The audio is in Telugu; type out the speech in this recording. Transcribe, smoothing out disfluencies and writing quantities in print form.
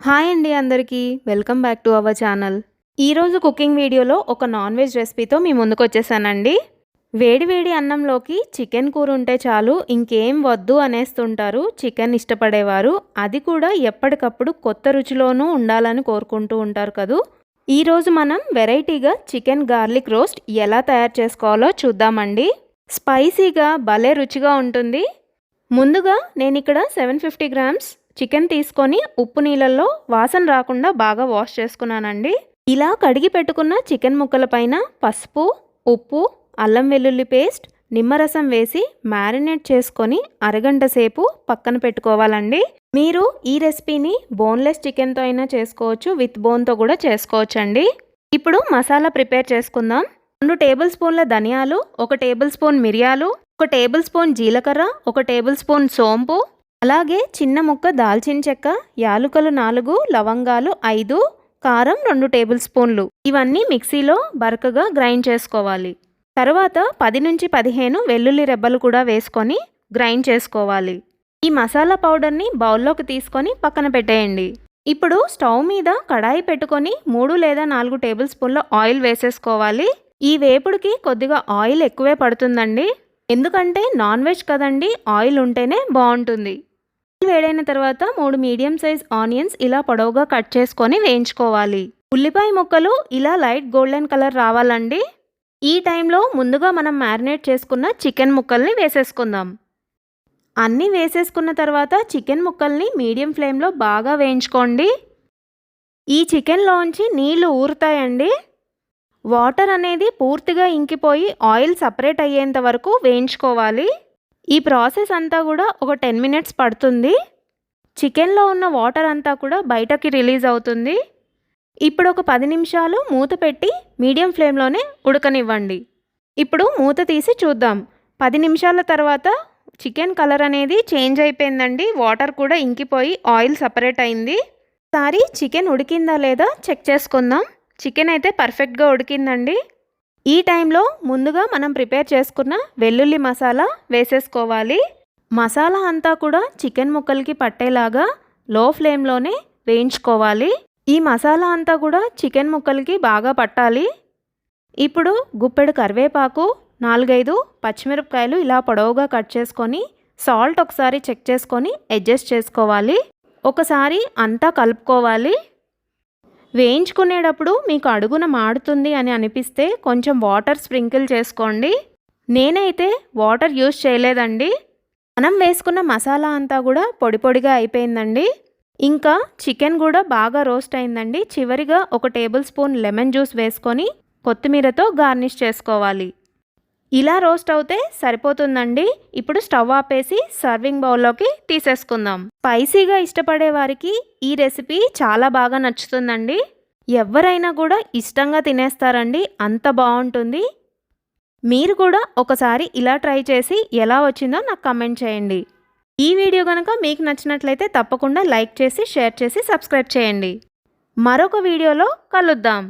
హాయ్ అండి అందరికీ welcome back to our channel. ఈరోజు కుకింగ్ వీడియోలో ఒక నాన్ వెజ్ రెసిపీతో మీ ముందుకు వచ్చేసానండి. వేడి వేడి అన్నంలోకి చికెన్ కూర ఉంటే చాలు ఇంకేం వద్దు అనేస్తుంటారు చికెన్ ఇష్టపడేవారు. అది కూడా ఎప్పటికప్పుడు కొత్త రుచిలోనూ ఉండాలని కోరుకుంటూ ఉంటారు కదూ. ఈరోజు మనం వెరైటీగా చికెన్ గార్లిక్ రోస్ట్ ఎలా తయారు చేసుకోవాలో చూద్దామండి. స్పైసీగా భలే రుచిగా ఉంటుంది. ముందుగా నేను ఇక్కడ 750 గ్రామ్స్ చికెన్ తీసుకొని ఉప్పు నీళ్ళల్లో వాసన రాకుండా బాగా వాష్ చేసుకున్నానండి. ఇలా కడిగి పెట్టుకున్న చికెన్ ముక్కల పైన పసుపు, ఉప్పు, అల్లం వెల్లుల్లి పేస్ట్, నిమ్మరసం వేసి మ్యారినేట్ చేసుకొని అరగంట సేపు పక్కన పెట్టుకోవాలండి. మీరు ఈ రెసిపీని బోన్లెస్ చికెన్తో అయినా చేసుకోవచ్చు, విత్ బోన్తో కూడా చేసుకోవచ్చండి. ఇప్పుడు మసాలా ప్రిపేర్ చేసుకుందాం. 2 టేబుల్ స్పూన్ల ధనియాలు, 1 టేబుల్ స్పూన్ మిరియాలు, 1 టేబుల్ స్పూన్ జీలకర్ర, 1 టేబుల్ స్పూన్ సోంపు, అలాగే చిన్న ముక్క దాల్చిన చెక్క, యాలుకలు 4, లవంగాలు 5, కారం 2 టేబుల్ స్పూన్లు. ఇవన్నీ మిక్సీలో బరకగా గ్రైండ్ చేసుకోవాలి. తర్వాత 10 నుంచి 15 వెల్లుల్లి రెబ్బలు కూడా వేసుకొని గ్రైండ్ చేసుకోవాలి. ఈ మసాలా పౌడర్ని బౌల్లోకి తీసుకొని పక్కన పెట్టేయండి. ఇప్పుడు స్టవ్ మీద కడాయి పెట్టుకొని 3 లేదా 4 టేబుల్ స్పూన్ల ఆయిల్ వేసేసుకోవాలి. ఈ వేపుడికి కొద్దిగా ఆయిల్ ఎక్కువే పడుతుందండి, ఎందుకంటే నాన్ వెజ్ కదండి, ఆయిల్ ఉంటేనే బాగుంటుంది. వేడైన తర్వాత 3 మీడియం సైజ్ ఆనియన్స్ ఇలా పొడవుగా కట్ చేసుకొని వేయించుకోవాలి. ఉల్లిపాయ ముక్కలు ఇలా లైట్ గోల్డెన్ కలర్ రావాలండి. ఈ టైంలో ముందుగా మనం మ్యారినేట్ చేసుకున్న చికెన్ ముక్కల్ని వేసేసుకుందాం. అన్నీ వేసేసుకున్న తర్వాత చికెన్ ముక్కల్ని మీడియం ఫ్లేమ్లో బాగా వేయించుకోండి. ఈ చికెన్లోంచి నీళ్లు ఊరుతాయండి. వాటర్ అనేది పూర్తిగా ఇంకిపోయి ఆయిల్ సపరేట్ అయ్యేంత వరకు వేయించుకోవాలి. ఈ ప్రాసెస్ అంతా కూడా ఒక 10 మినిట్స్ పడుతుంది. చికెన్లో ఉన్న వాటర్ అంతా కూడా బయటకి రిలీజ్ అవుతుంది. ఇప్పుడు ఒక 10 నిమిషాలు మూత పెట్టి మీడియం ఫ్లేమ్లోనే ఉడకనివ్వండి. ఇప్పుడు మూత తీసి చూద్దాం. 10 నిమిషాల తర్వాత చికెన్ కలర్ అనేది చేంజ్ అయిపోయిందండి. వాటర్ కూడా ఇంకిపోయి ఆయిల్ సపరేట్ అయింది. ఒకసారి చికెన్ ఉడికిందా లేదా చెక్ చేసుకుందాం. చికెన్ అయితే పర్ఫెక్ట్గా ఉడికిందండి. ఈ టైంలో ముందుగా మనం ప్రిపేర్ చేసుకున్న వెల్లుల్లి మసాలా వేసేసుకోవాలి. మసాలా అంతా కూడా చికెన్ ముక్కలకి పట్టేలాగా లో ఫ్లేమ్లోనే వేయించుకోవాలి. ఈ మసాలా అంతా కూడా చికెన్ ముక్కలకి బాగా పట్టాలి. ఇప్పుడు గుప్పెడు కరివేపాకు, 4-5 పచ్చిమిరపకాయలు ఇలా పొడవుగా కట్ చేసుకొని సాల్ట్ ఒకసారి చెక్ చేసుకొని అడ్జస్ట్ చేసుకోవాలి. ఒకసారి అంతా కలుపుకోవాలి. వేయించుకునేటప్పుడు మీకు అడుగున మాడుతుంది అని అనిపిస్తే కొంచెం వాటర్ స్ప్రింకిల్ చేసుకోండి. నేనైతే వాటర్ యూజ్ చేయలేదండి. మనం వేసుకున్న మసాలా అంతా కూడా పొడి పొడిగా అయిపోయిందండి. ఇంకా చికెన్ కూడా బాగా రోస్ట్ అయిందండి. చివరిగా 1 టేబుల్ స్పూన్ లెమన్ జ్యూస్ వేసుకొని కొత్తిమీరతో గార్నిష్ చేసుకోవాలి. ఇలా రోస్ట్ అవుతే సరిపోతుందండి. ఇప్పుడు స్టవ్ ఆపేసి సర్వింగ్ బౌల్లోకి తీసేసుకుందాం. స్పైసీగా ఇష్టపడే వారికి ఈ రెసిపీ చాలా బాగా నచ్చుతుందండి. ఎవరైనా కూడా ఇష్టంగా తినేస్తారండి, అంత బాగుంటుంది. మీరు కూడా ఒకసారి ఇలా ట్రై చేసి ఎలా వచ్చిందో నాకు కామెంట్ చేయండి. ఈ వీడియో కనుక మీకు నచ్చినట్లయితే తప్పకుండా లైక్ చేసి, షేర్ చేసి, సబ్స్క్రైబ్ చేయండి. మరొక వీడియోలో కలుద్దాం.